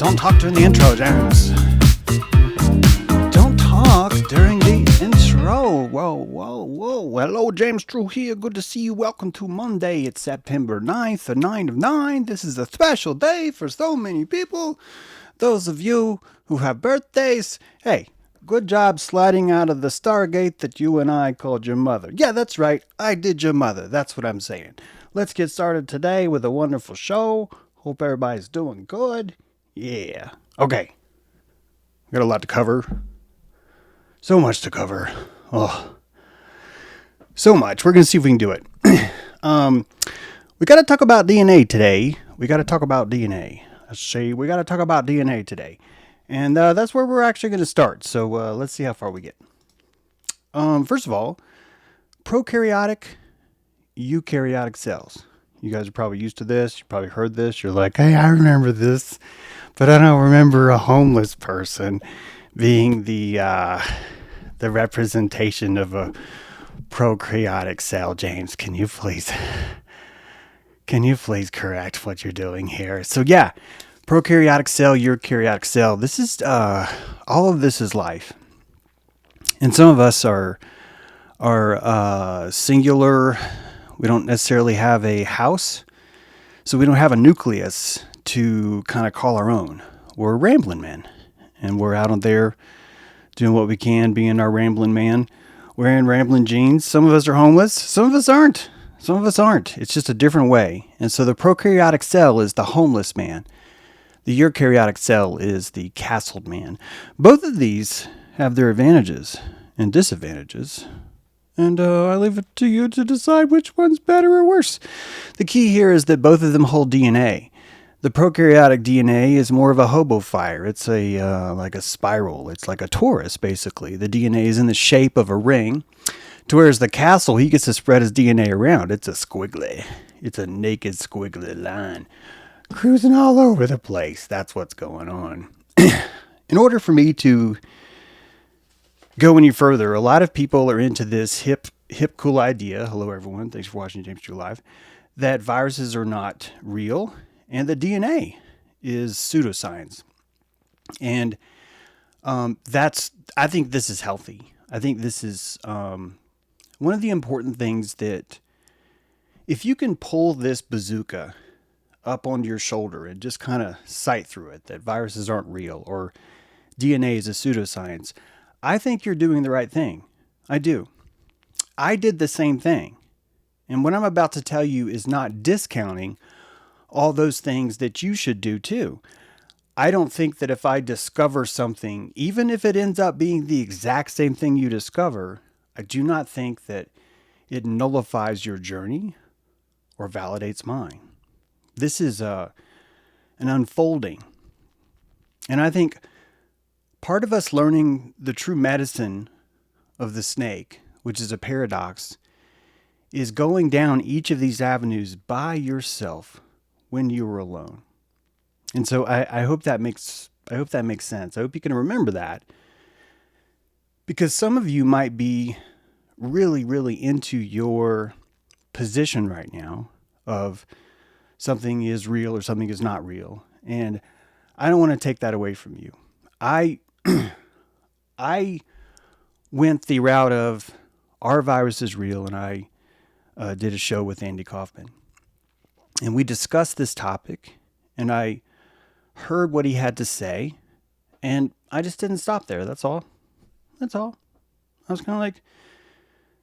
Don't talk during the intro, James. Don't talk during the intro. Whoa. Hello, James True here. Good to see you. Welcome to Monday. It's September 9th, the 9 of 9. This is a special day for so many people. Those of you who have birthdays, hey, good job sliding out of the Stargate that you and I called your mother. Yeah, that's right. I did your mother. That's what I'm saying. Let's get started today with a wonderful show. Hope everybody's doing good. Yeah. Okay. We got a lot to cover. So much to cover. Oh. So much. We're going to see if we can do it. We got to talk about DNA today. We got to talk about DNA. We got to talk about DNA today. And that's where we're actually going to start. So let's see how far we get. First of all, prokaryotic, eukaryotic cells. You guys are probably used to this. You probably heard this. You're like, hey, I remember this. But I don't remember a homeless person being the representation of a prokaryotic cell. James, can you please correct what you're doing here? So yeah, prokaryotic cell, eukaryotic cell. This is all of this is life, and some of us are singular. We don't necessarily have a house, so we don't have a nucleus to kind of call our own. We're rambling men, and we're out on there doing what we can, being our rambling man, wearing rambling jeans. Some of us are homeless. Some of us aren't. It's just a different way. And so the prokaryotic cell is the homeless man. The eukaryotic cell is the castled man. Both of these have their advantages and disadvantages. And I leave it to you to decide which one's better or worse. The key here is that both of them hold DNA. The prokaryotic DNA is more of a hobofire. It's like a spiral. It's like a torus, basically. The DNA is in the shape of a ring. To whereas the castle, he gets to spread his DNA around. It's a squiggly. It's a naked squiggly line. Cruising all over the place. That's what's going on. In order for me to go any further, a lot of people are into this hip, cool idea. Hello, everyone. Thanks for watching James True Live. That viruses are not real. And the DNA is pseudoscience. And I think this is healthy. I think this is one of the important things that if you can pull this bazooka up onto your shoulder and just kind of sight through it, that viruses aren't real or DNA is a pseudoscience, I think you're doing the right thing. I do. I did the same thing. And what I'm about to tell you is not discounting all those things that you should do too. I don't think that if I discover something, even if it ends up being the exact same thing you discover, I do not think that it nullifies your journey or validates mine. This is an unfolding. And I think part of us learning the true medicine of the snake, which is a paradox, is going down each of these avenues by yourself when you were alone. And so I hope that makes sense. I hope you can remember that. Because some of you might be really, really into your position right now of something is real or something is not real. And I don't want to take that away from you. I went the route of our virus is real, and I did a show with Andy Kaufman. And we discussed this topic, and I heard what he had to say, and I just didn't stop there. That's all. I was kind of like,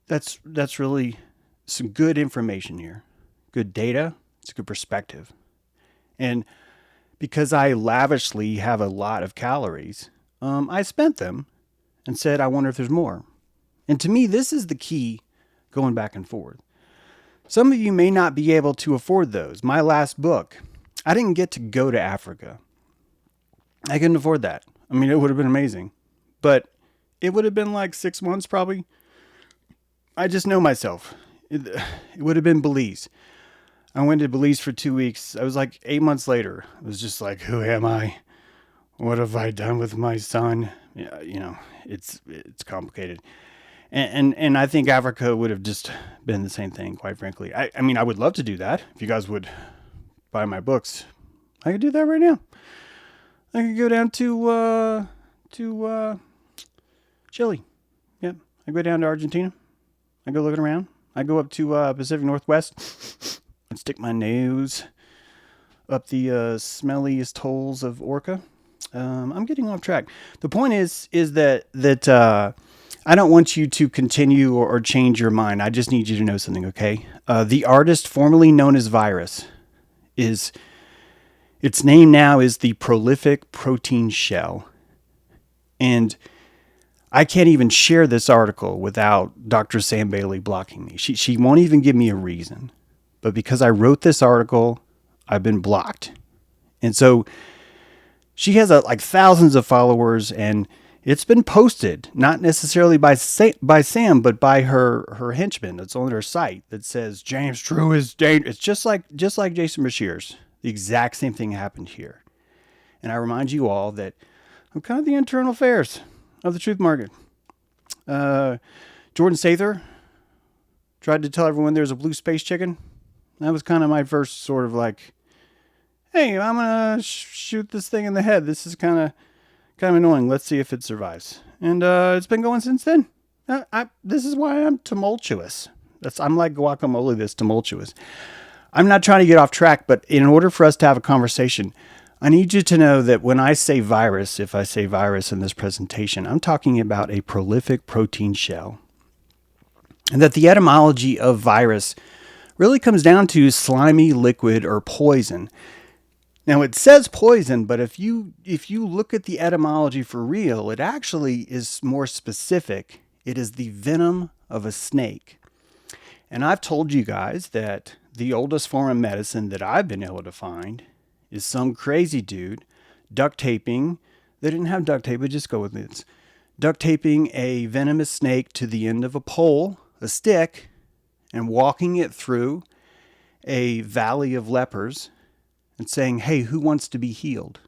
that's really some good information here. Good data. It's a good perspective. And because I lavishly have a lot of calories, I spent them and said, I wonder if there's more. And to me, this is the key going back and forth. Some of you may not be able to afford those. My last book, I didn't get to go to Africa. I couldn't afford that. I mean, it would have been amazing. But it would have been like 6 months probably. I just know myself. It would have been Belize. I went to Belize for 2 weeks. I was like 8 months later. I was just like, who am I? What have I done with my son? Yeah, it's complicated. And I think Africa would have just been the same thing, quite frankly. I mean, I would love to do that. If you guys would buy my books, I could do that right now. I could go down to Chile. Yep. I go down to Argentina. I go looking around. I go up to Pacific Northwest and stick my nose up the smelliest holes of Orca. I'm getting off track. The point is that I don't want you to continue or change your mind. I just need you to know something, okay? The artist formerly known as Virus its name now is the prolific protein shell. And I can't even share this article without Dr. Sam Bailey blocking me. She won't even give me a reason. But because I wrote this article, I've been blocked. And so she has like thousands of followers, and it's been posted, not necessarily by Sam, but by her henchman that's on her site that says James True is dangerous. It's just like Jason Bashir's. The exact same thing happened here. And I remind you all that I'm kind of the internal affairs of the truth market. Jordan Sather tried to tell everyone there's a blue space chicken. That was kind of my first sort of like, hey, I'm going to shoot this thing in the head. This is kind of annoying. Let's see if it survives. And it's been going since then. This is why I'm tumultuous. I'm like guacamole that's tumultuous. I'm not trying to get off track, but in order for us to have a conversation, I need you to know that when I say virus, if I say virus in this presentation, I'm talking about a prolific protein shell. And that the etymology of virus really comes down to slimy liquid or poison. Now it says poison, but if you look at the etymology for real, it actually is more specific. It is the venom of a snake. And I've told you guys that the oldest form of medicine that I've been able to find is some crazy dude duct taping. They didn't have duct tape, but just go with it. Duct taping a venomous snake to the end of a pole, a stick, and walking it through a valley of lepers and saying, hey, who wants to be healed?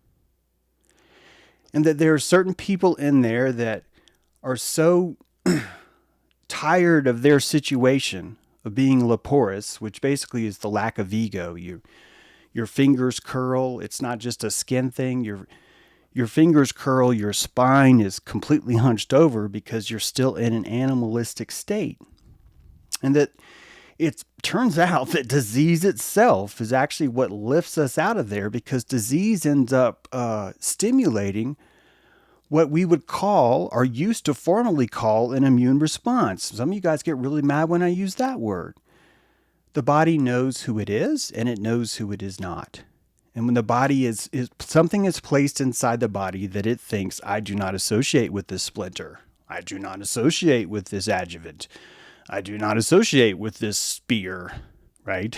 And that there are certain people in there that are so tired of their situation of being leporous, which basically is the lack of ego. Your fingers curl. It's not just a skin thing. Your fingers curl. Your spine is completely hunched over because you're still in an animalistic state. And that it turns out that disease itself is actually what lifts us out of there, because disease ends up stimulating what we would call, or used to formerly call, an immune response. Some of you guys get really mad when I use that word. The body knows who it is, and it knows who it is not. And when the body is something is placed inside the body that it thinks, I do not associate with this splinter. I do not associate with this adjuvant. I do not associate with this spear, right?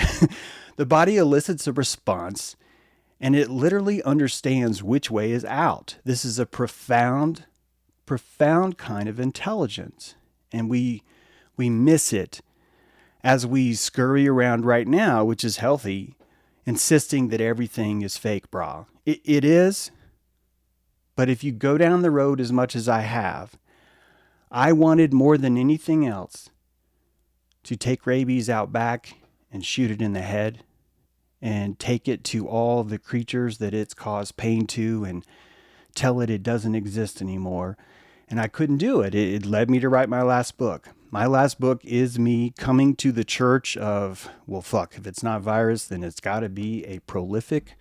The body elicits a response, and it literally understands which way is out. This is a profound kind of intelligence. And we miss it as we scurry around right now, which is healthy, insisting that everything is fake, brah. It is, but if you go down the road as much as I have, I wanted more than anything else to take rabies out back and shoot it in the head, and take it to all the creatures that it's caused pain to and tell it doesn't exist anymore. And I couldn't do it. It led me to write my last book. My last book is me coming to the church of, well, fuck, if it's not virus, then it's got to be a prolific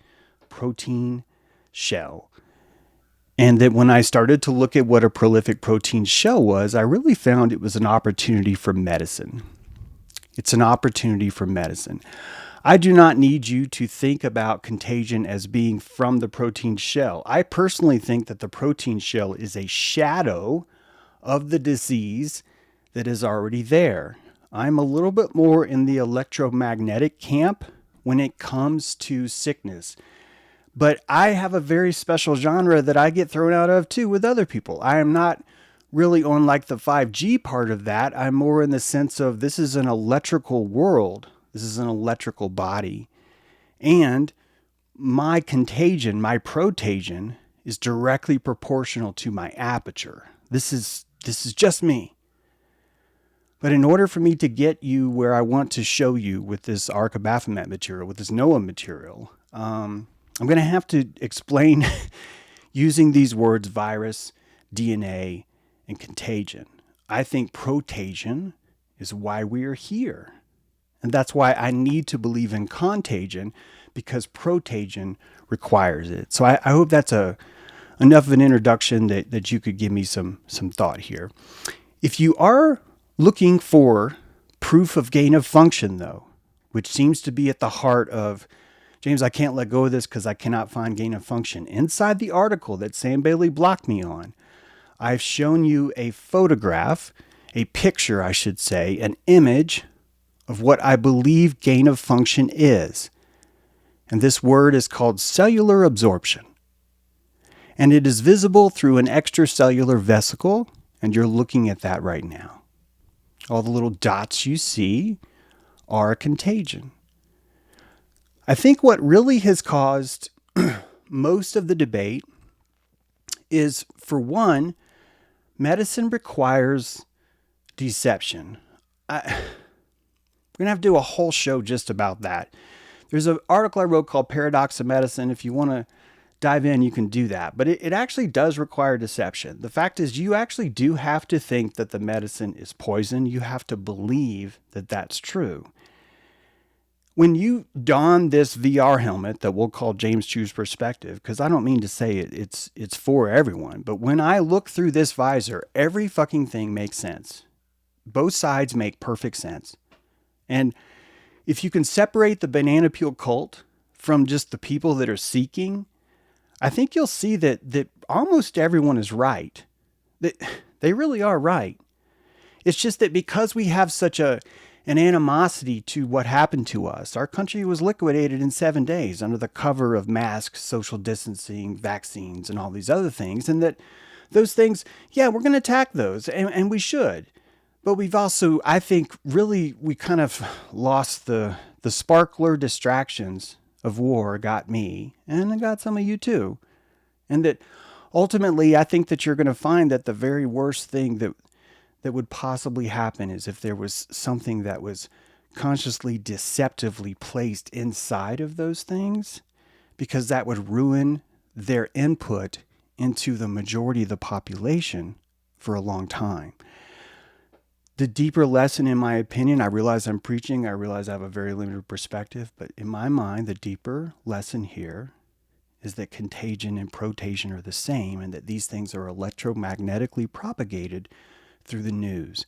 protein shell. And that when I started to look at what a prolific protein shell was, I really found it was an opportunity for medicine. It's an opportunity for medicine. I do not need you to think about contagion as being from the protein shell. I personally think that the protein shell is a shadow of the disease that is already there. I'm a little bit more in the electromagnetic camp when it comes to sickness. But I have a very special genre that I get thrown out of too with other people. I am not really on like the 5G part of that. I'm more in the sense of this is an electrical world. This is an electrical body. And my contagion, my protagion, is directly proportional to my aperture. This is just me. But in order for me to get you where I want to show you with this Ark of Baphomet material, with this Noah material, I'm going to have to explain using these words virus, DNA, and contagion. I think protagion is why we are here. And that's why I need to believe in contagion, because protagion requires it. So I hope that's enough of an introduction that you could give me some thought here. If you are looking for proof of gain of function, though, which seems to be at the heart of, James, I can't let go of this because I cannot find gain of function. Inside the article that Sam Bailey blocked me on, I've shown you a photograph, a picture, I should say, an image of what I believe gain of function is. And this word is called cellular absorption. And it is visible through an extracellular vesicle, and you're looking at that right now. All the little dots you see are a contagion. I think what really has caused most of the debate is, for one, medicine requires deception. We're going to have to do a whole show just about that. There's an article I wrote called Paradox of Medicine. If you want to dive in, you can do that. But it actually does require deception. The fact is, you actually do have to think that the medicine is poison. You have to believe that that's true. When you don this VR helmet that we'll call James Chew's Perspective, because I don't mean to say it's for everyone, but when I look through this visor, every fucking thing makes sense. Both sides make perfect sense. And if you can separate the banana peel cult from just the people that are seeking, I think you'll see that almost everyone is right. They really are right. It's just that because we have such an animosity to what happened to us, our country was liquidated in 7 days under the cover of masks, social distancing, vaccines, and all these other things. And that those things, yeah, we're going to attack those, and we should. But we've also, I think, we kind of lost the sparkler distractions of war got me, and it got some of you too. And that ultimately, I think that you're going to find that the very worst thing that would possibly happen is if there was something that was consciously, deceptively placed inside of those things, because that would ruin their input into the majority of the population for a long time. The deeper lesson, in my opinion, I realize I'm preaching, I realize I have a very limited perspective, but in my mind, the deeper lesson here is that contagion and protagion are the same, and that these things are electromagnetically propagated through the news.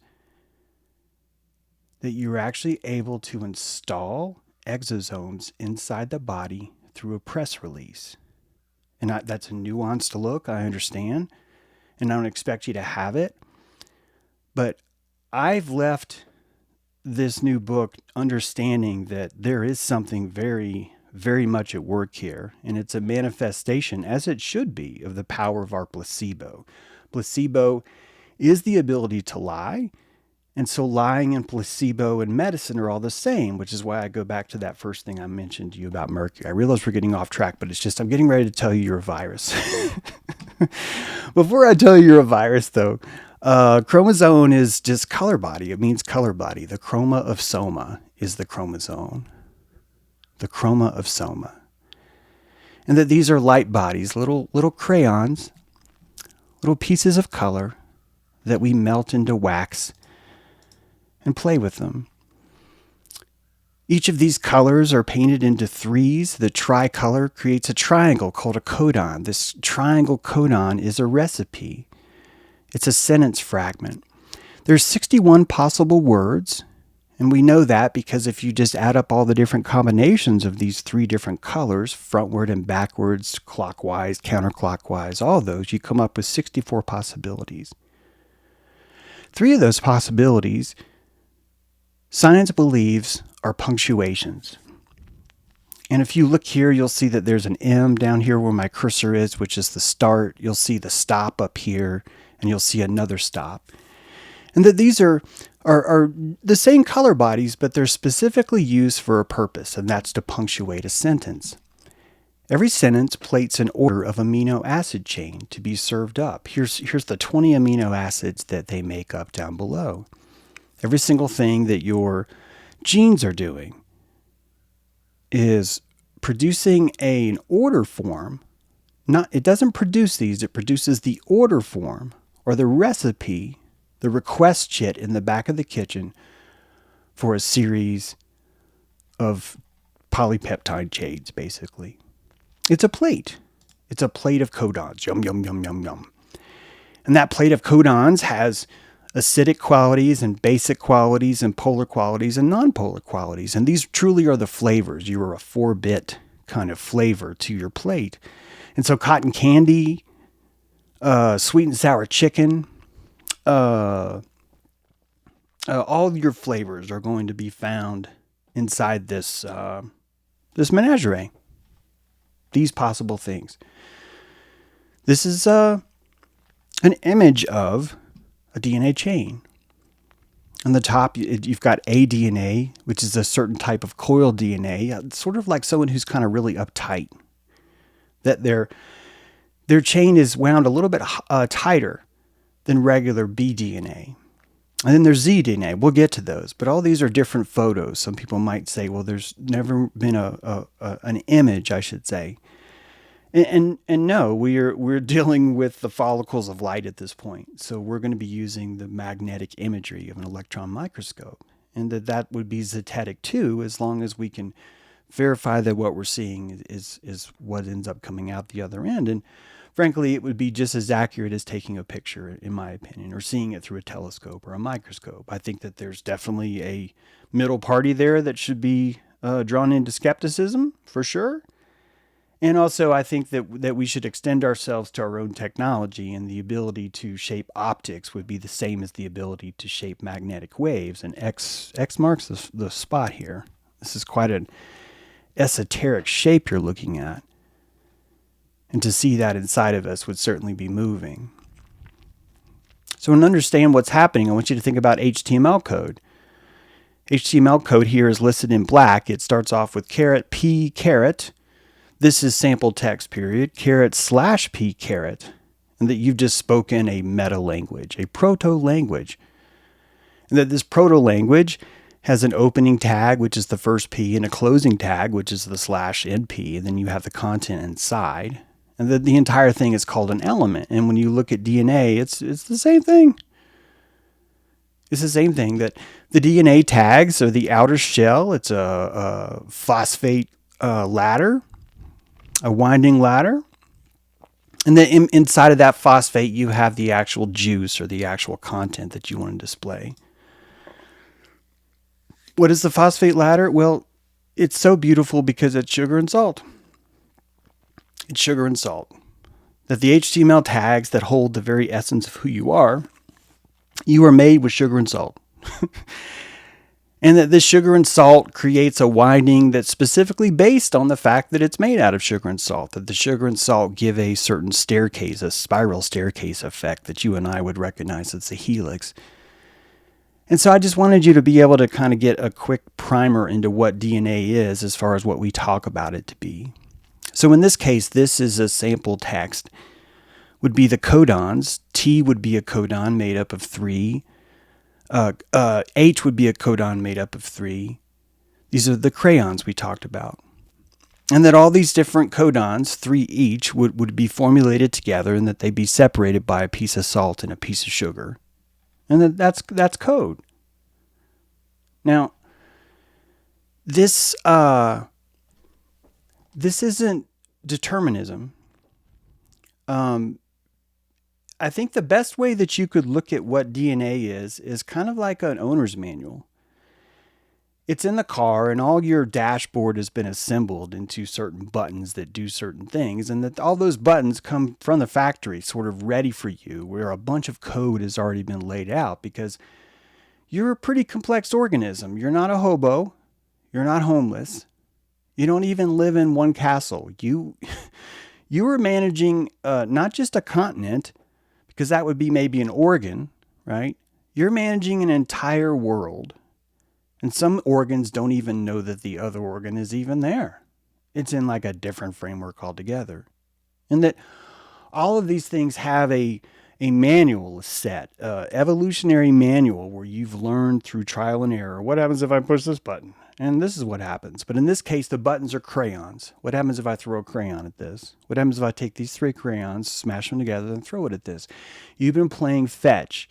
That you're actually able to install exosomes inside the body through a press release. And that's a nuanced look, I understand, and I don't expect you to have it, but I've left this new book understanding that there is something very, very much at work here, and it's a manifestation, as it should be, of the power of our placebo. Placebo is the ability to lie, and so lying and placebo and medicine are all the same, which is why I go back to that first thing I mentioned to you about mercury. I realize we're getting off track, but it's just I'm getting ready to tell you you're a virus. Before I tell you you're a virus, though, chromosome is just color body. It means color body. The chroma of soma is the chromosome. The chroma of soma. And that these are light bodies, little crayons, little pieces of color that we melt into wax and play with them. Each of these colors are painted into threes. The tricolor creates a triangle called a codon. This triangle codon is a recipe. It's a sentence fragment. There's 61 possible words, and we know that because if you just add up all the different combinations of these three different colors, frontward and backwards, clockwise, counterclockwise, all those, you come up with 64 possibilities. 3 of those possibilities, science believes, are punctuations. And if you look here, you'll see that there's an M down here where my cursor is, which is the start. You'll see the stop up here, and you'll see another stop. And that these are the same color bodies, but they're specifically used for a purpose, and that's to punctuate a sentence. Every sentence plates an order of amino acid chain to be served up. Here's the 20 amino acids that they make up down below. Every single thing that your genes are doing is producing an order form, it doesn't produce these, it produces the order form or the recipe, the request chit in the back of the kitchen for a series of polypeptide chains, basically. It's a plate. It's a plate of codons. Yum, yum, yum, yum, yum. And that plate of codons has acidic qualities and basic qualities and polar qualities and nonpolar qualities. And these truly are the flavors. You are a 4-bit kind of flavor to your plate. And so cotton candy, sweet and sour chicken, all your flavors are going to be found inside this menagerie. These possible things. This is an image of a DNA chain. On the top, you've got aDNA, which is a certain type of coil DNA, sort of like someone who's kind of really uptight. That their chain is wound a little bit tighter than regular bDNA. And then there's zDNA. We'll get to those. But all these are different photos. Some people might say, well, there's never been an image, I should say. And no, we're dealing with the follicles of light at this point. So we're going to be using the magnetic imagery of an electron microscope. And that would be zetetic too, as long as we can verify that what we're seeing is what ends up coming out the other end. And frankly, it would be just as accurate as taking a picture, in my opinion, or seeing it through a telescope or a microscope. I think that there's definitely a middle party there that should be drawn into skepticism, for sure. And also, I think that we should extend ourselves to our own technology, and the ability to shape optics would be the same as the ability to shape magnetic waves. And X marks the spot here. This is quite an esoteric shape you're looking at. And to see that inside of us would certainly be moving. So to understand what's happening, I want you to think about HTML code. HTML code here is listed in black. It starts off with caret P caret. This is sample text period, caret / P caret. And that you've just spoken a meta language, a proto language. And that this proto language has an opening tag, which is the first P, and a closing tag, which is the /NP. And then you have the content inside. And the entire thing is called an element. And when you look at DNA, it's the same thing. It's the same thing, that the DNA tags are the outer shell. It's a phosphate ladder, a winding ladder. And then inside of that phosphate, you have the actual juice or the actual content that you want to display. What is the phosphate ladder? Well, it's so beautiful because it's sugar and salt. It's sugar and salt. That the HTML tags that hold the very essence of who you are made with sugar and salt. And that this sugar and salt creates a winding that's specifically based on the fact that it's made out of sugar and salt. That the sugar and salt give a certain staircase, a spiral staircase effect that you and I would recognize as a helix. And so I just wanted you to be able to kind of get a quick primer into what DNA is as far as what we talk about it to be. So in this case, this is a sample text. Would be the codons. T would be a codon made up of 3. H would be a codon made up of 3. These are the crayons we talked about. And that all these different codons, 3 each, would be formulated together, and that they'd be separated by a piece of salt and a piece of sugar. And that's code. Now, this isn't determinism. I think the best way that you could look at what DNA is kind of like an owner's manual. It's in the car, and all your dashboard has been assembled into certain buttons that do certain things, and that all those buttons come from the factory sort of ready for you, where a bunch of code has already been laid out, because you're a pretty complex organism. You're not a hobo. You're not homeless. You don't even live in one castle. You are managing not just a continent, because that would be maybe an organ, right? You're managing an entire world. And some organs don't even know that the other organ is even there. It's in like a different framework altogether. And that all of these things have a manual set, evolutionary manual, where you've learned through trial and error. What happens if I push this button? And this is what happens. But in this case, the buttons are crayons. What happens if I throw a crayon at this? What happens if I take these 3 crayons, smash them together, and throw it at this? You've been playing fetch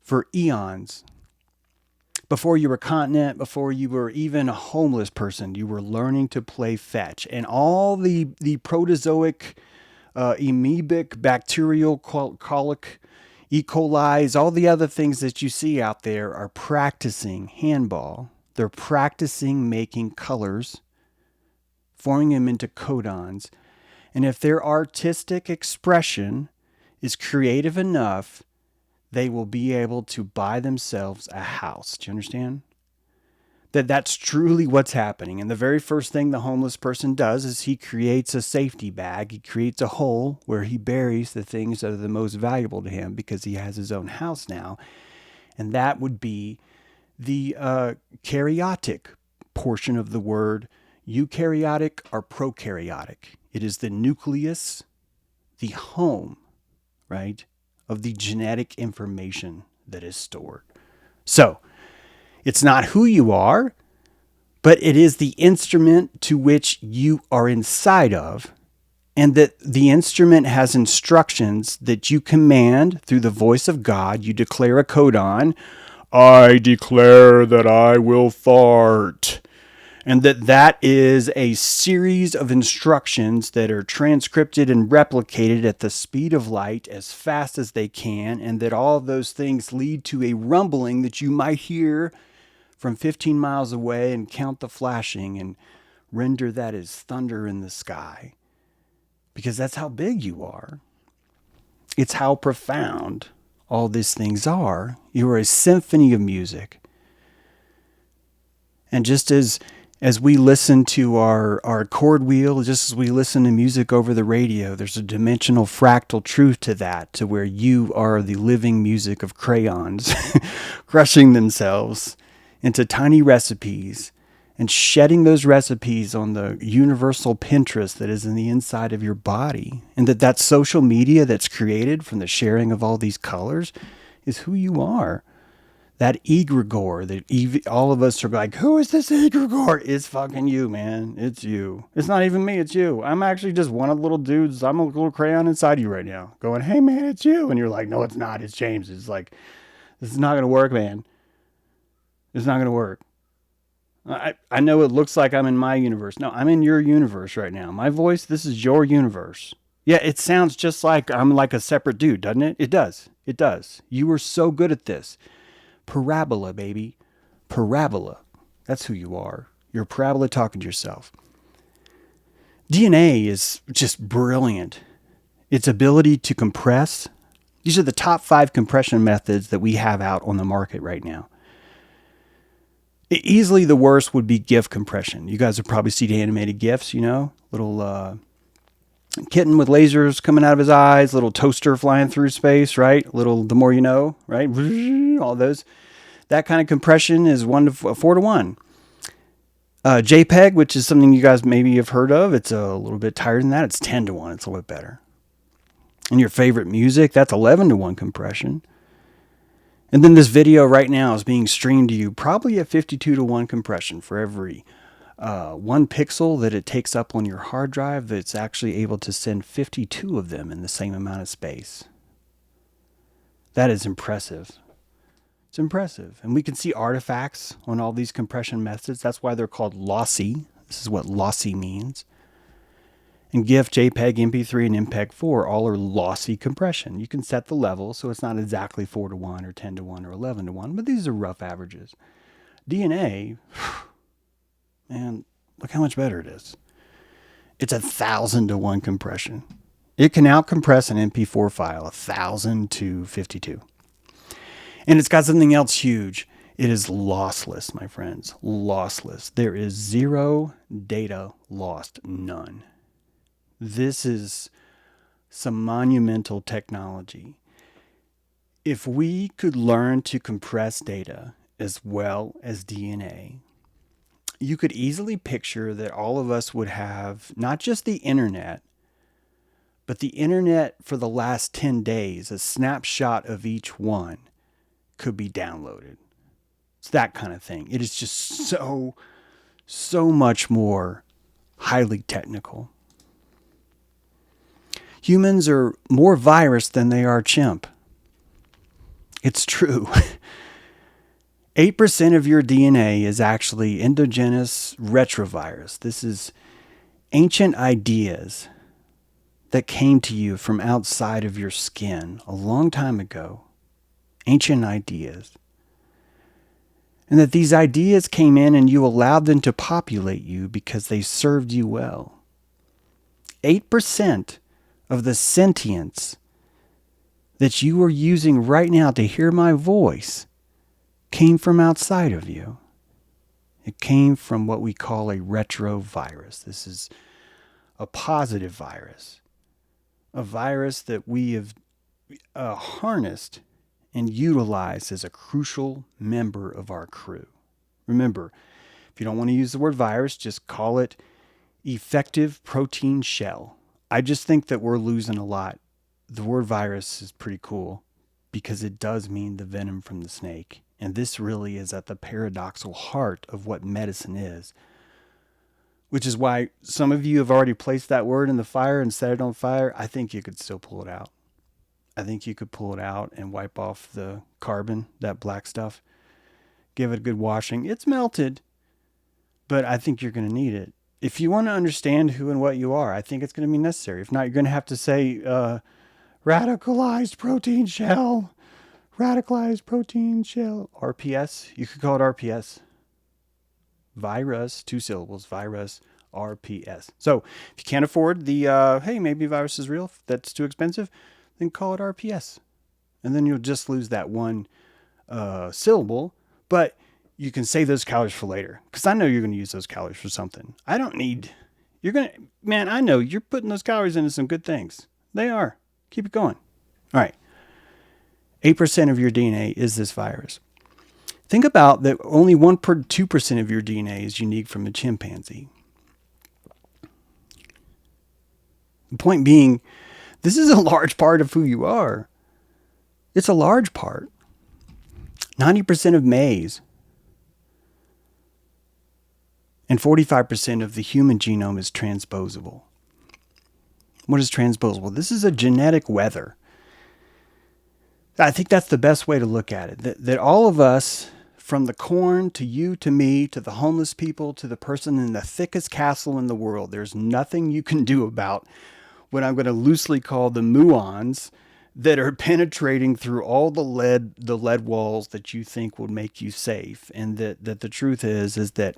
for eons. Before you were continent, before you were even a homeless person, you were learning to play fetch. And all the protozoic, amoebic, bacterial, colic, E. coli, all the other things that you see out there are practicing handball. They're practicing making colors, forming them into codons. And if their artistic expression is creative enough, they will be able to buy themselves a house. Do you understand? That's truly what's happening. And the very first thing the homeless person does is he creates a safety bag. He creates a hole where he buries the things that are the most valuable to him because he has his own house now. And that would be the karyotic portion of the word eukaryotic or prokaryotic. It is the nucleus, the home, right, of the genetic information that is stored. So, it's not who you are, but it is the instrument to which you are inside of, and that the instrument has instructions that you command through the voice of God. You declare a codon. I declare that I will fart. And that is a series of instructions that are transcribed and replicated at the speed of light as fast as they can, and that all of those things lead to a rumbling that you might hear from 15 miles away and count the flashing and render that as thunder in the sky. Because that's how big you are. It's how profound all these things are. You are a symphony of music. And just as we listen to our chord wheel, just as we listen to music over the radio, there's a dimensional fractal truth to that, to where you are the living music of crayons crushing themselves into tiny recipes and shedding those recipes on the universal Pinterest that is in the inside of your body. And that social media that's created from the sharing of all these colors is who you are. That egregore that all of us are like, who is this egregore? It's fucking you, man. It's you. It's not even me. It's you. I'm actually just one of the little dudes. I'm a little crayon inside you right now going, hey, man, it's you. And you're like, no, it's not. It's James. It's like, this is not going to work, man. It's not going to work. I know it looks like I'm in my universe. No, I'm in your universe right now. My voice, this is your universe. Yeah, it sounds just like I'm like a separate dude, doesn't it? It does. It does. You were so good at this. Parabola, baby. Parabola. That's who you are. You're a parabola talking to yourself. DNA is just brilliant. Its ability to compress. These are the top 5 compression methods that we have out on the market right now. Easily the worst would be GIF compression. You guys have probably seen animated GIFs, little kitten with lasers coming out of his eyes, little toaster flying through space, right? Little, the more you know, right? All those. That kind of compression is 4 to 1. JPEG, which is something you guys maybe have heard of, it's a little bit tighter than that. It's 10 to 1. It's a little bit better. And your favorite music, that's 11 to 1 compression. And then this video right now is being streamed to you probably at 52 to 1 compression for every 1 pixel that it takes up on your hard drive. That's actually able to send 52 of them in the same amount of space. That is impressive. It's impressive. And we can see artifacts on all these compression methods. That's why they're called lossy. This is what lossy means. And GIF, JPEG, MP3, and MPEG-4 all are lossy compression. You can set the level so it's not exactly 4 to 1 or 10 to 1 or 11 to 1, but these are rough averages. DNA, man, look how much better it is. It's 1,000 to 1 compression. It can outcompress an MP4 file 1,000 to 52. And it's got something else huge. It is lossless, my friends. Lossless. There is zero data lost. None. This is some monumental technology. If we could learn to compress data as well as DNA, you could easily picture that all of us would have not just the internet, but the internet for the last 10 days, a snapshot of each one could be downloaded. It's that kind of thing. It is just so so much more highly technical. Humans are more virus than they are chimp. It's true. 8% of your DNA is actually endogenous retrovirus. This is ancient ideas that came to you from outside of your skin a long time ago. Ancient ideas. And that these ideas came in and you allowed them to populate you because they served you well. 8% of the sentience that you are using right now to hear my voice came from outside of you. It came from what we call a retrovirus. This is a positive virus. A virus that we have harnessed and utilized as a crucial member of our crew. Remember, if you don't want to use the word virus, just call it effective protein shell. I just think that we're losing a lot. The word virus is pretty cool because it does mean the venom from the snake. And this really is at the paradoxical heart of what medicine is. Which is why some of you have already placed that word in the fire and set it on fire. I think you could still pull it out. I think you could pull it out and wipe off the carbon, that black stuff. Give it a good washing. It's melted, but I think you're going to need it. If you want to understand who and what you are, I think it's going to be necessary. If not, you're going to have to say radicalized protein shell. Radicalized protein shell. RPS. You could call it RPS. Virus, 2 syllables, virus, RPS. So if you can't afford the, hey, maybe virus is real, if that's too expensive, then call it RPS. And then you'll just lose that one syllable, but you can save those calories for later. Because I know you're going to use those calories for something. I know you're putting those calories into some good things. They are. Keep it going. All right. 8% of your DNA is this virus. Think about that only 2% of your DNA is unique from a chimpanzee. The point being, this is a large part of who you are. It's a large part. 90% of maize and 45% of the human genome is transposable. What is transposable? This is a genetic weather. I think that's the best way to look at it. That all of us, from the corn to you to me to the homeless people to the person in the thickest castle in the world, there's nothing you can do about what I'm going to loosely call the muons that are penetrating through all the lead walls that you think will make you safe. And that the truth is that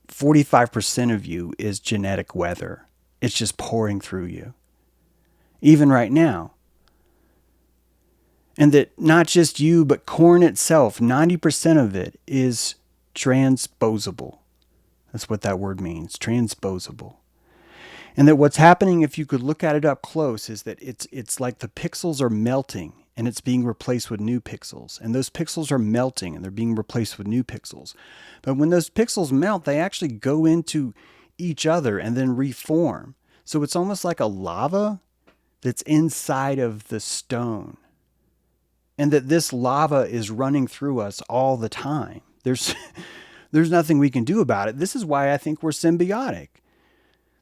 45% of you is genetic weather. It's just pouring through you. Even right now. And that not just you, but corn itself, 90% of it is transposable. That's what that word means, transposable. And that what's happening, if you could look at it up close, is that it's like the pixels are melting and it's being replaced with new pixels. And those pixels are melting and they're being replaced with new pixels. But when those pixels melt, they actually go into each other and then reform. So it's almost like a lava that's inside of the stone. And that this lava is running through us all the time. There's nothing we can do about it. This is why I think we're symbiotic.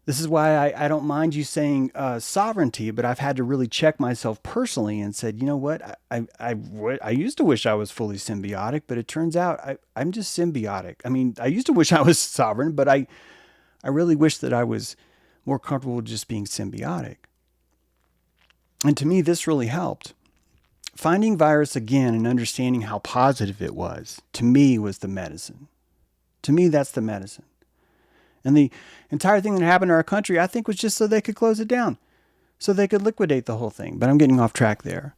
This is why I don't mind you saying sovereignty, but I've had to really check myself personally and said, you know what? I used to wish I was fully symbiotic, but it turns out I'm just symbiotic. I mean, I used to wish I was sovereign, but I really wish that I was more comfortable with just being symbiotic. And to me, this really helped. Finding virus again and understanding how positive it was, to me, was the medicine. To me, that's the medicine. And the entire thing that happened in our country, I think, was just so they could close it down, so they could liquidate the whole thing. But I'm getting off track there.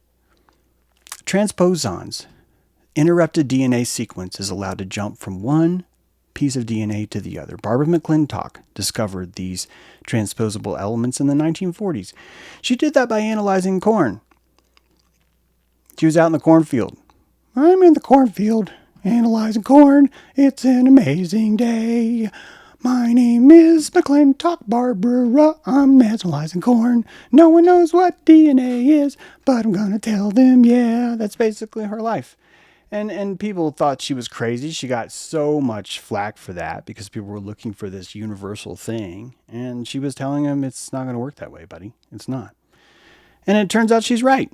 Transposons. Interrupted DNA sequence is allowed to jump from one piece of DNA to the other. Barbara McClintock discovered these transposable elements in the 1940s. She did that by analyzing corn. She was out in the cornfield. I'm in the cornfield, analyzing corn. It's an amazing day. My name is McClintock Barbara. I'm analyzing corn. No one knows what DNA is, but I'm going to tell them, yeah. That's basically her life. And people thought she was crazy. She got so much flack for that because people were looking for this universal thing. And she was telling them it's not going to work that way, buddy. It's not. And it turns out she's right.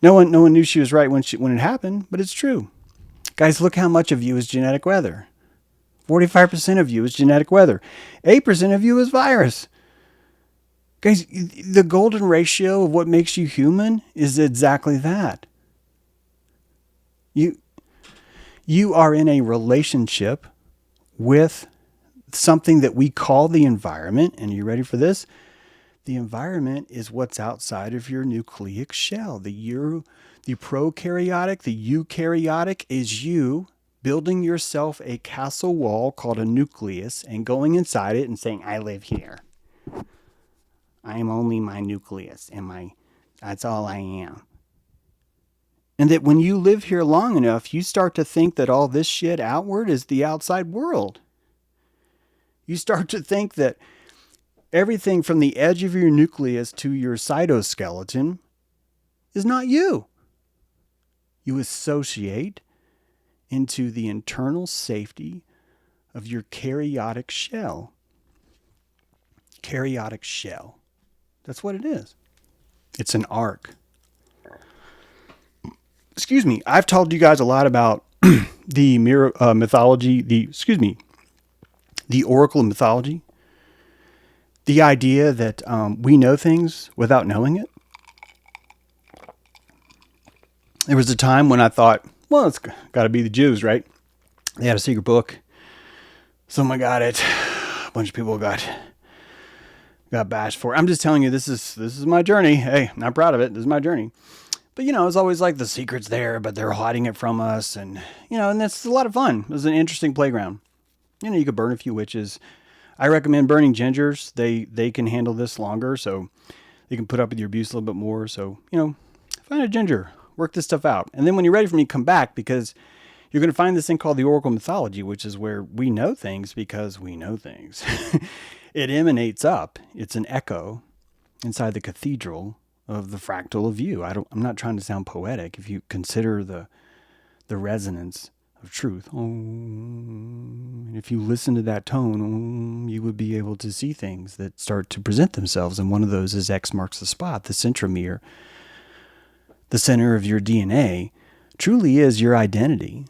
No one knew she was right when it happened, but it's true. Guys, look how much of you is genetic weather. 45% of you is genetic weather. 8% of you is virus. Guys, the golden ratio of what makes you human is exactly that. You are in a relationship with something that we call the environment. And are you ready for this? The environment is what's outside of your nucleic shell. The prokaryotic, the eukaryotic is you building yourself a castle wall called a nucleus and going inside it and saying, I live here. I am only my nucleus and that's all I am. And that when you live here long enough, you start to think that all this shit outward is the outside world. You start to think that everything from the edge of your nucleus to your cytoskeleton is not you. You associate into the internal safety of your karyotic shell. Karyotic shell. That's what it is. It's an ark. Excuse me, I've told you guys a lot about the mythology, the oracle mythology. The idea that we know things without knowing it. There was a time when I thought, well, it's got to be the Jews, right? They had a secret book. Someone got it. A bunch of people got bashed for it. I'm just telling you, this is my journey. Hey, I'm not proud of it. This is my journey. But, it's always like the secret's there, but they're hiding it from us. And, and that's a lot of fun. It was an interesting playground. You could burn a few witches. I recommend burning gingers. They can handle this longer, so they can put up with your abuse a little bit more. So, find a ginger. Work this stuff out. And then when you're ready for me, come back, because you're going to find this thing called the oracle mythology, which is where we know things because we know things. It emanates up. It's an echo inside the cathedral of the fractal of you. I'm not trying to sound poetic. If you consider the resonance of truth, and if you listen to that tone, you would be able to see things that start to present themselves. And one of those is X marks the spot. The centromere, the center of your DNA, truly is your identity.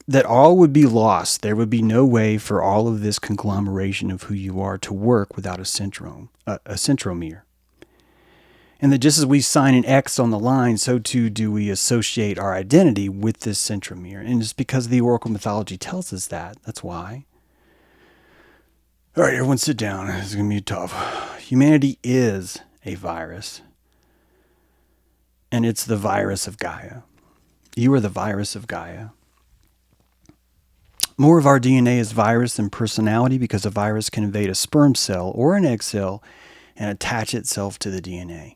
That all would be lost. There would be no way for all of this conglomeration of who you are to work without a centromere. And that just as we sign an X on the line, so too do we associate our identity with this centromere. And it's because the oracle mythology tells us that. That's why. All right, everyone sit down. This is going to be tough. Humanity is a virus. And it's the virus of Gaia. You are the virus of Gaia. More of our DNA is virus than personality, because a virus can invade a sperm cell or an egg cell and attach itself to the DNA.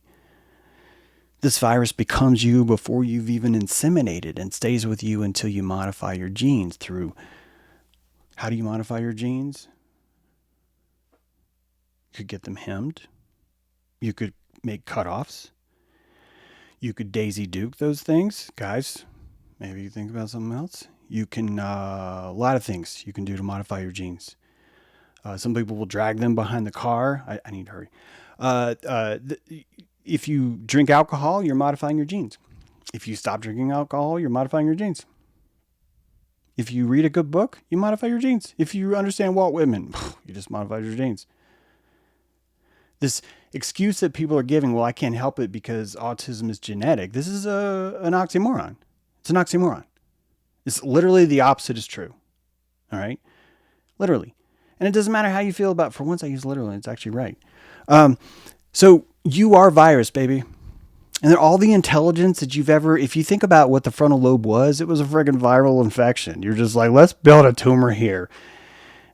This virus becomes you before you've even inseminated and stays with you until you modify your genes through... How do you modify your genes? You could get them hemmed. You could make cutoffs. You could Daisy Duke those things. Guys, maybe you think about something else. You can, a lot of things you can do to modify your genes. Some people will drag them behind the car. I need to hurry. If you drink alcohol, you're modifying your genes. If you stop drinking alcohol, you're modifying your genes. If you read a good book, you modify your genes. If you understand Walt Whitman, you just modify your genes. This excuse that people are giving, well, I can't help it because autism is genetic. This is an oxymoron. It's an oxymoron. It's literally the opposite is true. All right? Literally. And it doesn't matter how you feel about, for once I use literally, it's actually right. So you are virus, baby. And then all the intelligence that you've ever, if you think about what the frontal lobe was, it was a friggin' viral infection. You're just like, let's build a tumor here.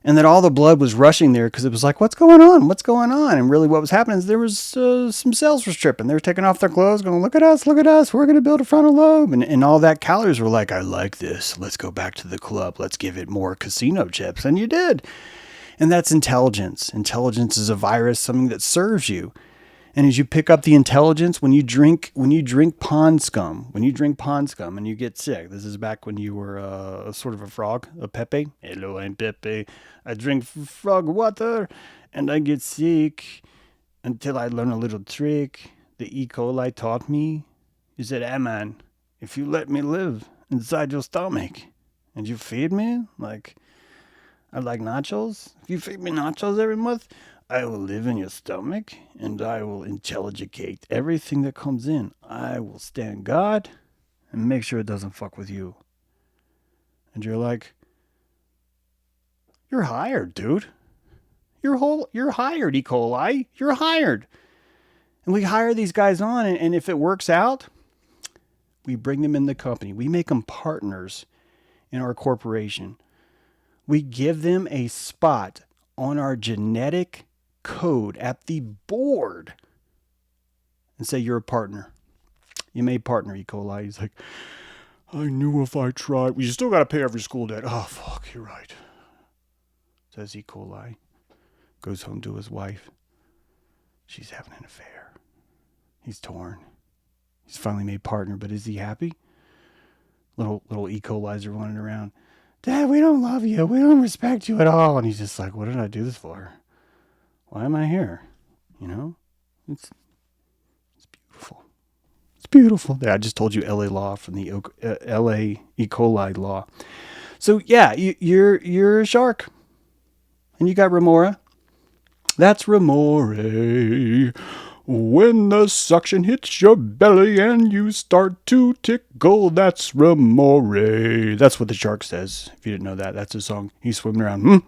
And then all the blood was rushing there because it was like, what's going on? What's going on? And really what was happening is there was some cells were stripping. They were taking off their clothes going, look at us. We're going to build a frontal lobe. And all that calories were like, I like this. Let's go back to the club. Let's give it more casino chips. And you did. And that's intelligence. Intelligence is a virus, something that serves you. And as you pick up the intelligence, when you drink pond scum and you get sick, this is back when you were sort of a frog, a Pepe. Hello, I'm Pepe. I drink frog water and I get sick until I learn a little trick the Ecoli taught me. He said, hey man, if you let me live inside your stomach and you feed me like I like nachos, if you feed me nachos every month, I will live in your stomach, and I will intelligicate everything that comes in. I will stand guard and make sure it doesn't fuck with you. And you're like, you're hired, dude. You're hired, E. coli. You're hired. And we hire these guys on, and if it works out, we bring them in the company. We make them partners in our corporation. We give them a spot on our genetic code at the board and say, you're a partner. You may partner, E. coli. He's like, I knew if I tried. Well, you still got to pay every school debt. Oh, fuck, you're right. Says E. coli. Goes home to his wife. She's having an affair. He's torn. He's finally made partner, but is he happy? Little E. coli's are running around. Dad, we don't love you. We don't respect you at all. And he's just like, what did I do this for? Why am I here? You know? It's beautiful. It's beautiful. Yeah, I just told you LA law from the LA E. coli law. So yeah, you're a shark. And you got Remora. That's Remora. When the suction hits your belly and you start to tickle, that's Remora. That's what the shark says. If you didn't know that, that's a song. He's swimming around.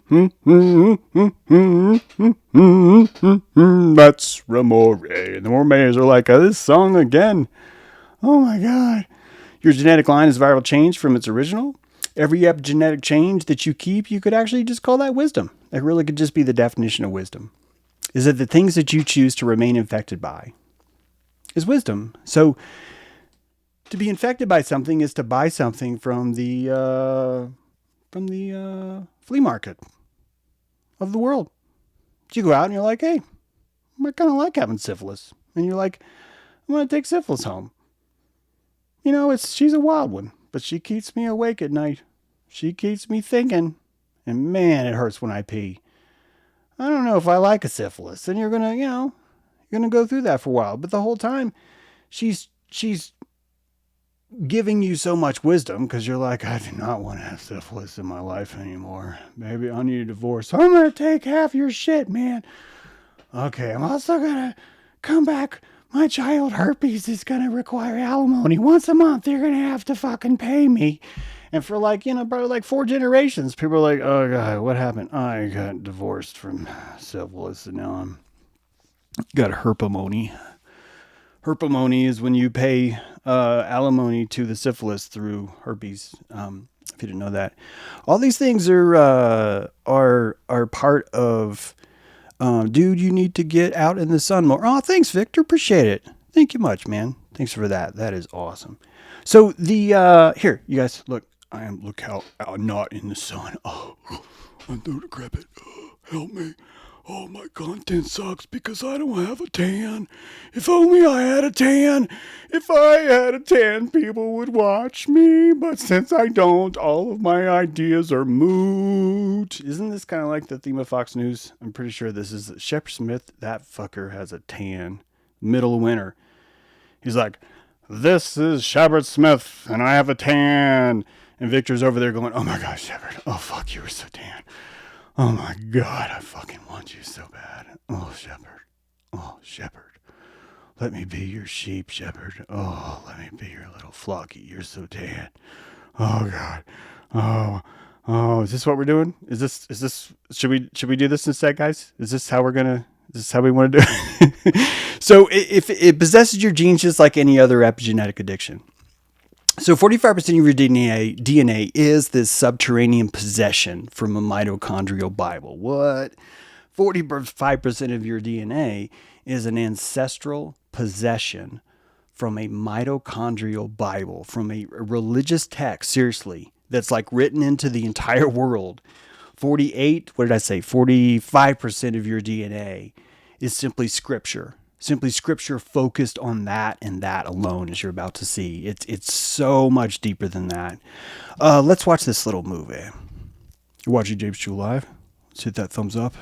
That's Remora. And the mermaids are like, this song again. Oh my God. Your genetic line is viral change from its original. Every epigenetic change that you keep, you could actually just call that wisdom. That really could just be the definition of wisdom. Is that the things that you choose to remain infected by is wisdom. So to be infected by something is to buy something from the flea market of the world. You go out and you're like, hey, I kind of like having syphilis. And you're like, I'm going to take syphilis home. You know, she's a wild one, but she keeps me awake at night. She keeps me thinking. And man, it hurts when I pee. I don't know if I like a syphilis. And you're going to go through that for a while. But the whole time, she's giving you so much wisdom because you're like, I do not want to have syphilis in my life anymore. Maybe I need a divorce. I'm going to take half your shit, man. Okay, I'm also going to come back. My child herpes is going to require alimony. Once a month, you're going to have to fucking pay me. And for probably like 4 generations, people are like, oh God, what happened? I got divorced from syphilis and now I'm got herpamony. Herpamony is when you pay alimony to the syphilis through herpes. If you didn't know that, all these things are part of. Dude, you need to get out in the sun more. Oh, thanks, Victor. Appreciate it. Thank you much, man. Thanks for that. That is awesome. So here, you guys, look. Look how I'm not in the sun. Oh, I'm so decrepit. Help me. Oh, my content sucks because I don't have a tan. If only I had a tan. If I had a tan, people would watch me. But since I don't, all of my ideas are moot. Isn't this kind of like the theme of Fox News? I'm pretty sure this is Shepard Smith. That fucker has a tan. Middle of winter. He's like, this is Shepard Smith, and I have a tan. And Victor's over there going, oh my gosh, Shepard. Oh, fuck, you were so tan. Oh my God, I fucking want you so bad. Oh, Shepard. Oh, Shepard. Let me be your sheep, Shepard. Oh, let me be your little flocky. You're so tan. Oh God. Oh, is this what we're doing? Is this, should we do this instead, guys? Is this how we want to do it? So if it possesses your genes just like any other epigenetic addiction. So 45% of your DNA is this subterranean possession from a mitochondrial Bible. What? 45% of your DNA is an ancestral possession from a mitochondrial Bible, from a religious text, seriously, that's like written into the entire world. 45% of your DNA is simply scripture. simply scripture focused on that and that alone, as you're about to see. It's so much deeper than that. Let's watch this little movie. You're watching James True Live. Let's hit that thumbs up.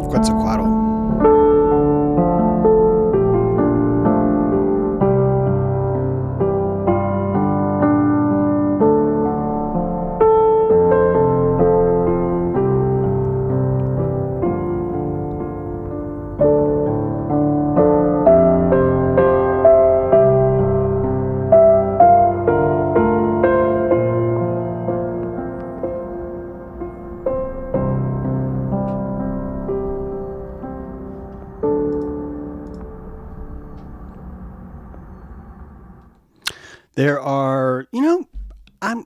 Quetzalcoatl. There are,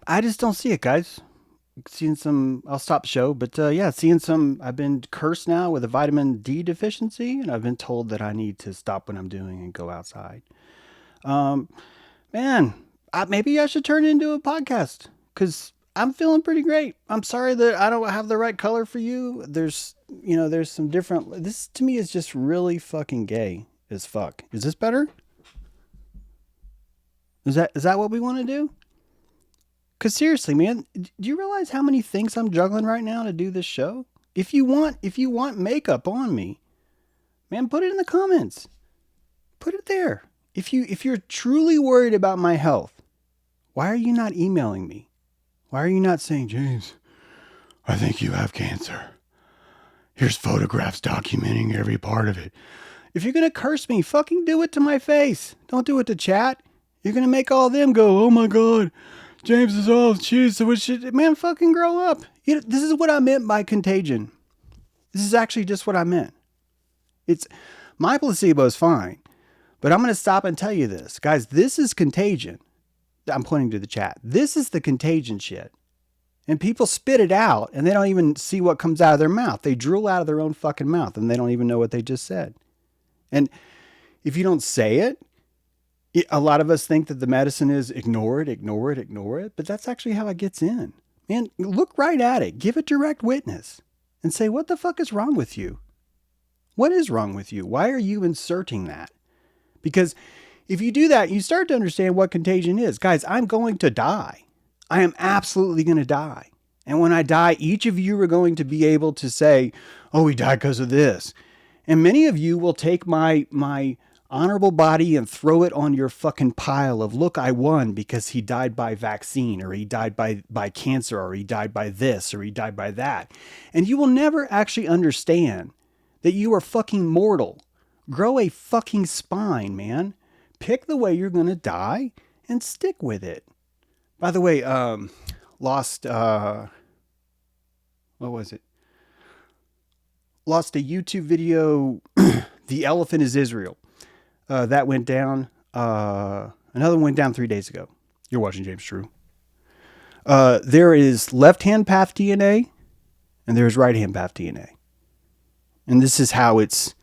I just don't see it, guys. Seeing some, I'll stop the show, but yeah, seeing some, I've been cursed now with a vitamin D deficiency, and I've been told that I need to stop what I'm doing and go outside. Man, maybe I should turn it into a podcast because I'm feeling pretty great. I'm sorry that I don't have the right color for you. There's some different, this to me is just really fucking gay as fuck. Is this better? Is that what we want to do? Because seriously, man, do you realize how many things I'm juggling right now to do this show? If you want makeup on me, man, put it in the comments. Put it there. If you're truly worried about my health, why are you not emailing me? Why are you not saying, James, I think you have cancer. Here's photographs documenting every part of it. If you're going to curse me, fucking do it to my face. Don't do it to chat. You're going to make all of them go, oh my God, James is off. Jeez, so what should, man, fucking grow up. This is what I meant by contagion. This is actually just what I meant. It's, my placebo is fine, but I'm going to stop and tell you this. Guys, this is contagion. I'm pointing to the chat. This is the contagion shit. And people spit it out and they don't even see what comes out of their mouth. They drool out of their own fucking mouth and they don't even know what they just said. And if you don't say it, a lot of us think that the medicine is ignore it, but that's actually how it gets in. Man, look right at it. Give it direct witness and say, what the fuck is wrong with you? What is wrong with you? Why are you inserting that? Because if you do that, you start to understand what contagion is. Guys, I'm going to die. I am absolutely going to die. And when I die, each of you are going to be able to say, oh, he died because of this. And many of you will take my honorable body and throw it on your fucking pile of, look, I won because he died by vaccine, or he died by cancer, or he died by this, or he died by that. And you will never actually understand that you are fucking mortal. Grow a fucking spine, man. Pick the way you're going to die and stick with it. By the way, lost a YouTube video, The Elephant is Israel. That went down. Another one went down 3 days ago. You're watching James True. There is left-hand path DNA and there's right-hand path DNA. And this is how it's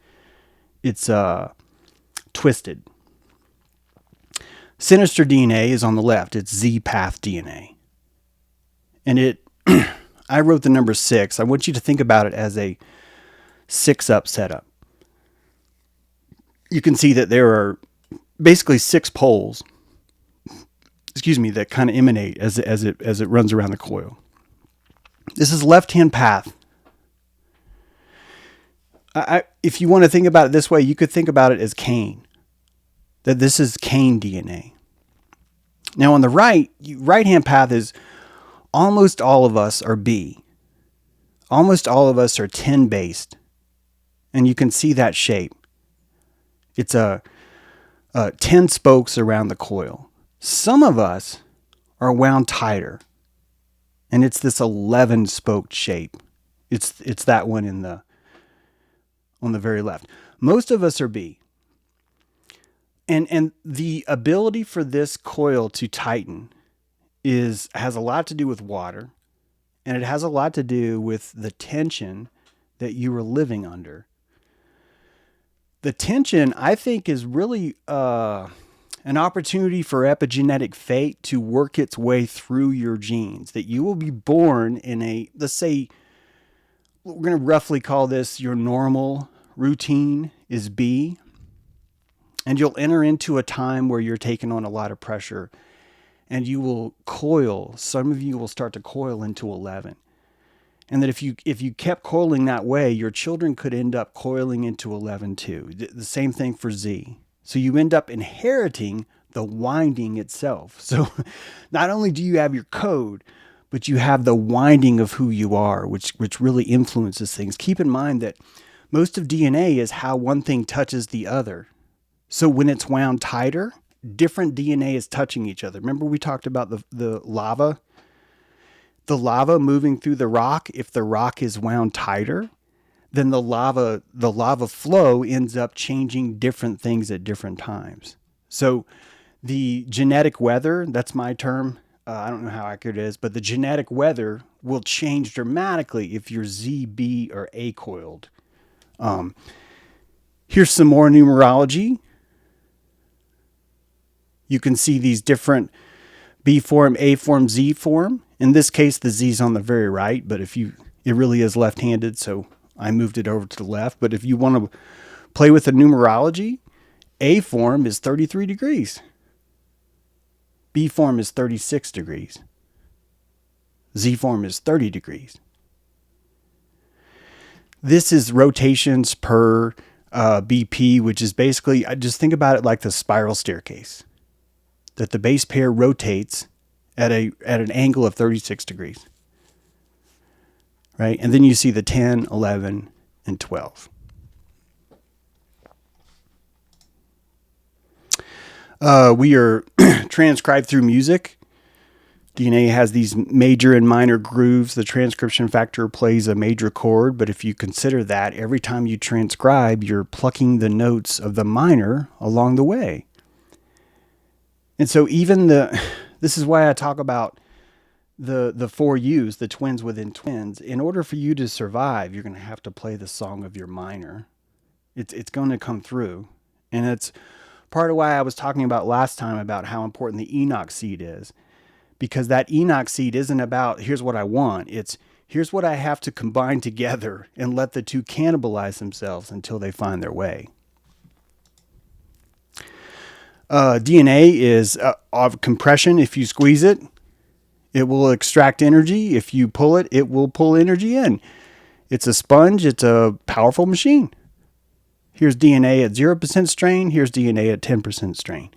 twisted. Sinister DNA is on the left. It's Z-path DNA. And I wrote the number 6. I want you to think about it as a 6-up setup. You can see that there are basically 6 poles, that kind of emanate as it runs around the coil. This is left-hand path. If you want to think about it this way, you could think about it as Cain, that this is Cain DNA. Now on the right-hand path is almost all of us are B. Almost all of us are 10 based. And you can see that shape. It's 10 spokes around the coil. Some of us are wound tighter. And it's this 11 spoked shape. It's that one on the very left. Most of us are B. And the ability for this coil to tighten has a lot to do with water, and it has a lot to do with the tension that you were living under. The tension, I think, is really an opportunity for epigenetic fate to work its way through your genes, that you will be born in let's say, we're going to roughly call this your normal routine is B. And you'll enter into a time where you're taking on a lot of pressure and you will coil. Some of you will start to coil into 11. And that if you kept coiling that way, your children could end up coiling into 11 too. The same thing for Z. So you end up inheriting the winding itself. So not only do you have your code, but you have the winding of who you are, which really influences things. Keep in mind that most of DNA is how one thing touches the other. So when it's wound tighter, different DNA is touching each other. Remember we talked about the lava? The lava moving through the rock, if the rock is wound tighter, then the lava flow ends up changing different things at different times. So the genetic weather, that's my term. I don't know how accurate it is, but the genetic weather will change dramatically if you're Z, B, or A coiled. Here's some more numerology. You can see these different B form, A form, Z form. In this case, the Z is on the very right, but it really is left-handed, so I moved it over to the left. But if you want to play with the numerology, A form is 33 degrees. B form is 36 degrees. Z form is 30 degrees. This is rotations per BP, which is basically, I just think about it like the spiral staircase. That the base pair rotates at an angle of 36 degrees. Right? And then you see the 10, 11, and 12. We are transcribed through music. DNA has these major and minor grooves. The transcription factor plays a major chord, but if you consider that, every time you transcribe, you're plucking the notes of the minor along the way. And so this is why I talk about the 4 U's, the twins within twins. In order for you to survive, you're going to have to play the song of your minor. It's going to come through. And it's part of why I was talking about last time about how important the Enoch seed is. Because that Enoch seed isn't about, here's what I want. It's, here's what I have to combine together and let the two cannibalize themselves until they find their way. DNA is of compression. If you squeeze it, it will extract energy. If you pull it, it will pull energy in. It's a sponge. It's a powerful machine. Here's DNA at 0% strain. Here's DNA at 10% strain.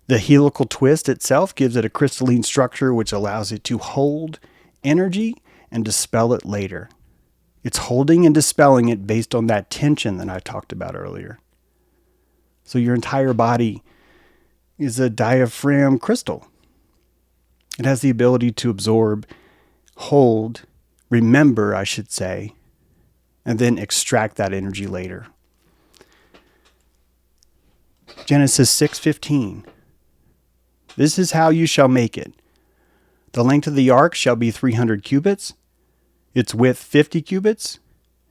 The helical twist itself gives it a crystalline structure, which allows it to hold energy and dispel it later. It's holding and dispelling it based on that tension that I talked about earlier. So your entire body is a diaphragm crystal. It has the ability to absorb, hold, remember, I should say, and then extract that energy later. Genesis 6:15. This is how you shall make it. The length of the ark shall be 300 cubits, its width 50 cubits,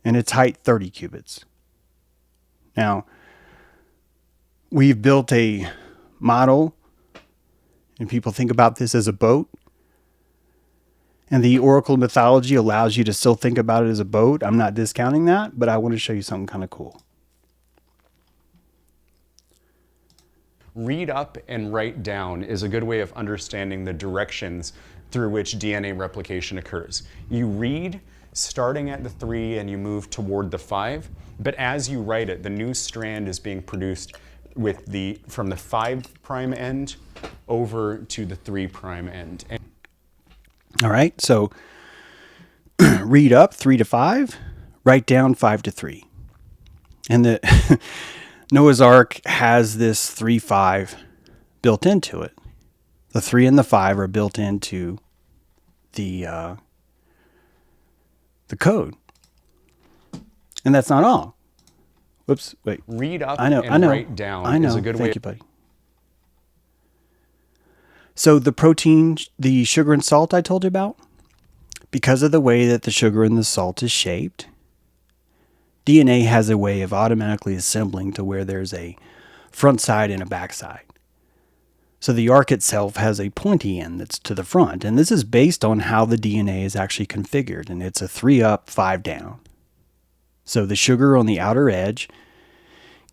and its height 30 cubits. Now, we've built a model, and people think about this as a boat. And the Oracle mythology allows you to still think about it as a boat. I'm not discounting that, but I want to show you something kind of cool. Read up and write down is a good way of understanding the directions through which DNA replication occurs. You read starting at the 3 and you move toward the 5. But as you write it, the new strand is being produced with from the 5' end over to the 3' end. All right, so read up 3 to 5, write down 5 to 3. And the Noah's Ark has this 3-5 built into it. The 3 and the 5 are built into the code. And that's not all. Whoops, wait. Read up and write down is a good way. Thank you, buddy. So the protein, the sugar and salt I told you about, because of the way that the sugar and the salt is shaped, DNA has a way of automatically assembling to where there's a front side and a back side. So the arc itself has a pointy end that's to the front, and this is based on how the DNA is actually configured, and it's a 3 up, 5 down. So the sugar on the outer edge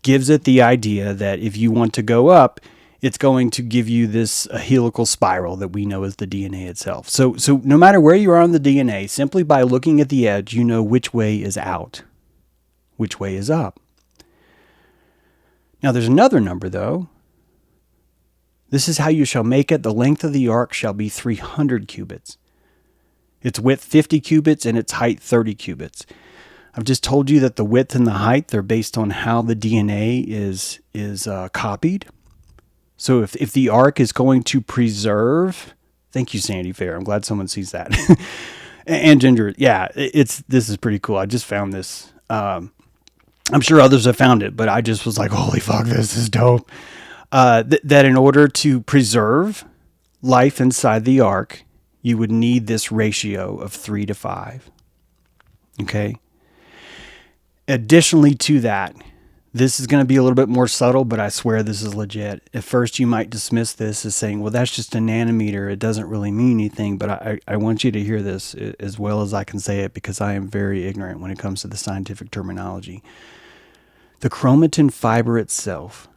gives it the idea that if you want to go up, it's going to give you this helical spiral that we know as the DNA itself. So no matter where you are on the DNA, simply by looking at the edge, you know which way is out, which way is up. Now there's another number though. This is how you shall make it. The length of the ark shall be 300 cubits. Its width 50 cubits and its height 30 cubits. I've just told you that the width and the height, they're based on how the DNA is copied. So if the ark is going to preserve, thank you, Sandy Fair. I'm glad someone sees that. And Ginger, yeah, this is pretty cool. I just found this. I'm sure others have found it, but I just was like, holy fuck, this is dope. That in order to preserve life inside the ark, you would need this ratio of 3 to 5. Okay. Additionally to that, this is going to be a little bit more subtle, but I swear this is legit. At first, you might dismiss this as saying, well, that's just a nanometer. It doesn't really mean anything. But I want you to hear this as well as I can say it, because I am very ignorant when it comes to the scientific terminology. The chromatin fiber itself,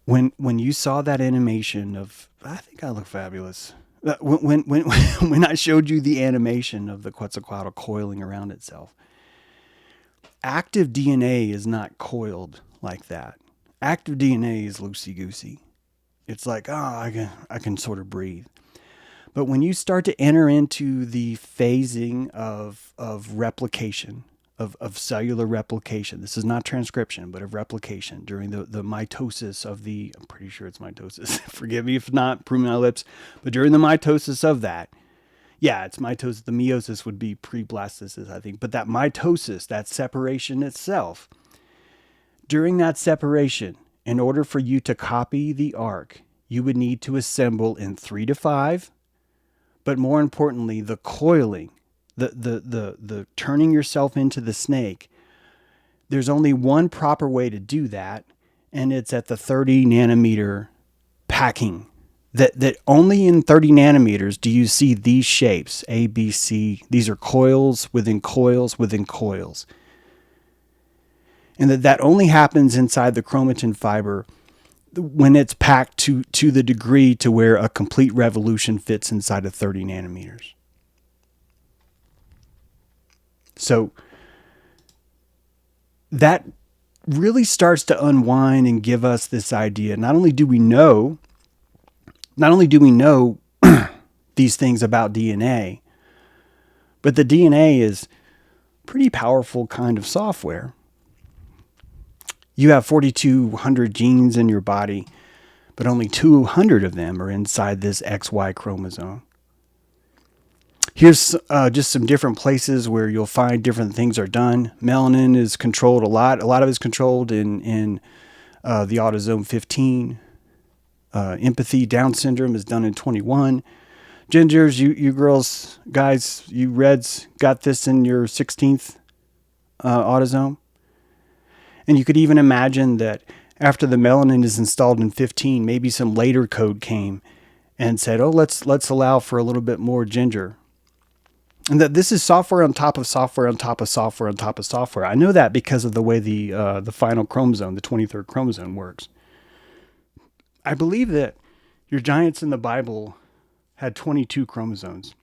when you saw that animation of, I think I look fabulous. When I showed you the animation of the Quetzalcoatl coiling around itself, active DNA is not coiled like that. Active DNA is loosey-goosey. It's like, I can sort of breathe. But when you start to enter into the phasing of replication, of cellular replication, this is not transcription, but of replication during the mitosis of I'm pretty sure it's mitosis. Forgive me if not, prove my lips. But during the mitosis of that, yeah, it's mitosis. The meiosis would be pre-blastocyst, I think. But that mitosis, that separation itself, during that separation, in order for you to copy the ark, you would need to assemble in 3 to 5. But more importantly, the coiling, the turning yourself into the snake, there's only one proper way to do that, and it's at the 30 nanometer packing. That only in 30 nanometers do you see these shapes, A, B, C. These are coils within coils within coils. And that only happens inside the chromatin fiber when it's packed to the degree to where a complete revolution fits inside of 30 nanometers. So that really starts to unwind and give us this idea. Not only do we know these things about DNA, but the DNA is pretty powerful kind of software. You have 4,200 genes in your body, but only 200 of them are inside this XY chromosome. Here's just some different places where you'll find different things are done. Melanin is controlled a lot. A lot of it is controlled in the autosome 15. Empathy, Down syndrome is done in 21. Gingers, you girls, guys, you reds got this in your 16th autosome. And you could even imagine that after the melanin is installed in 15, maybe some later code came and said, oh, let's allow for a little bit more ginger. And that this is software on top of software on top of software on top of software. I know that because of the way the final chromosome, the 23rd chromosome, works. I believe that your giants in the Bible had 22 chromosomes.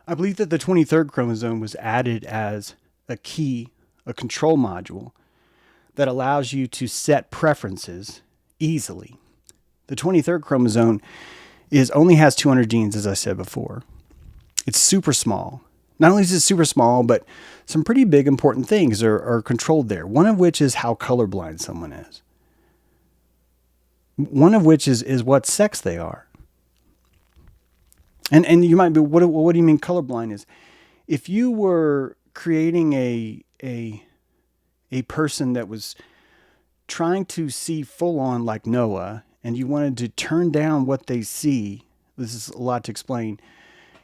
I believe that the 23rd chromosome was added as a key, a control module that allows you to set preferences easily. The 23rd chromosome only has 200 genes, as I said before. It's super small. Not only is it super small, but some pretty big important things are controlled there. One of which is how colorblind someone is. One of which is what sex they are. And you might be, what do you mean colorblind is? If you were creating a person that was trying to see full on like Noah, and you wanted to turn down what they see, this is a lot to explain.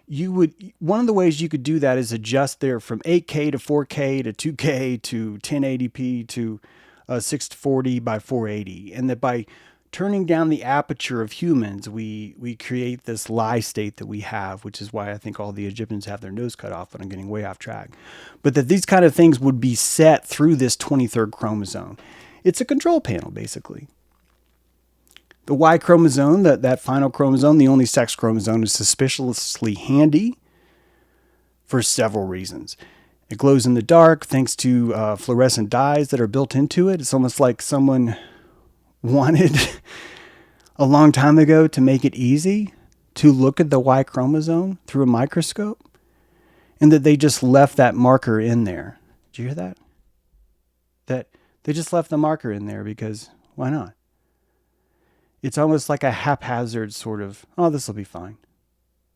One of the ways you could do that is adjust there from 8K to 4K to 2K to 1080p to 640 by 480. And that by turning down the aperture of humans, we create this lie state that we have, which is why I think all the Egyptians have their nose cut off, but I'm getting way off track. But that these kind of things would be set through this 23rd chromosome. It's a control panel, basically. The Y chromosome, that final chromosome, the only sex chromosome, is suspiciously handy for several reasons. It glows in the dark thanks to fluorescent dyes that are built into it. It's almost like someone wanted a long time ago to make it easy to look at the Y chromosome through a microscope, and that they just left that marker in there. Did you hear that? That they just left the marker in there because why not? It's almost like a haphazard sort of, oh, this will be fine.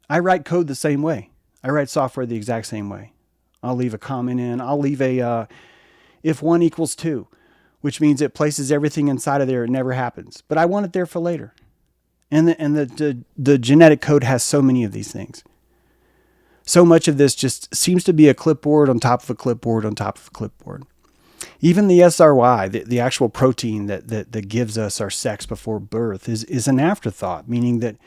I write code the same way. I write software the exact same way. I'll leave a comment in. I'll leave a if 1 equals 2, which means it places everything inside of there. It never happens. But I want it there for later. And the genetic code has so many of these things. So much of this just seems to be a clipboard on top of a clipboard on top of a clipboard. Even the SRY, the actual protein that gives us our sex before birth, is an afterthought, meaning that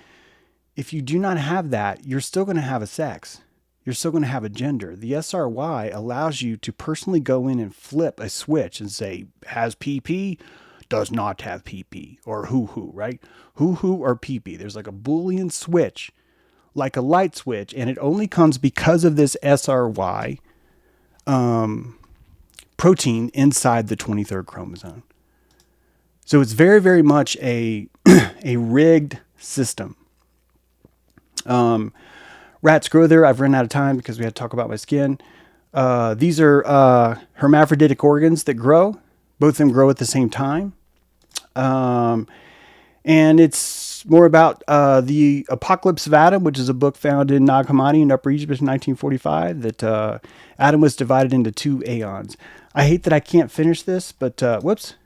if you do not have that, you're still going to have a sex. You're still going to have a gender. The SRY allows you to personally go in and flip a switch and say, has PP, does not have PP, or hoo-hoo, right? Hoo-hoo or PP. There's like a Boolean switch, like a light switch, and it only comes because of this SRY protein inside the 23rd chromosome. So it's very, very much a rigged system. Rats grow there. I've run out of time because we had to talk about my skin. These are hermaphroditic organs that grow. Both of them grow at the same time. And it's more about the Apocalypse of Adam, which is a book found in Nag Hammadi in Upper Egypt in 1945, that Adam was divided into 2 aeons. I hate that I can't finish this, but whoops.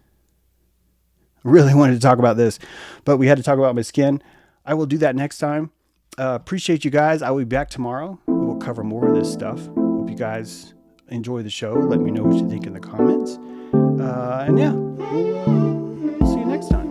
I really wanted to talk about this, but we had to talk about my skin. I will do that next time. Appreciate you guys. I will be back tomorrow. We will cover more of this stuff. Hope you guys enjoy the show. Let me know what you think in the comments. And yeah, we'll see you next time.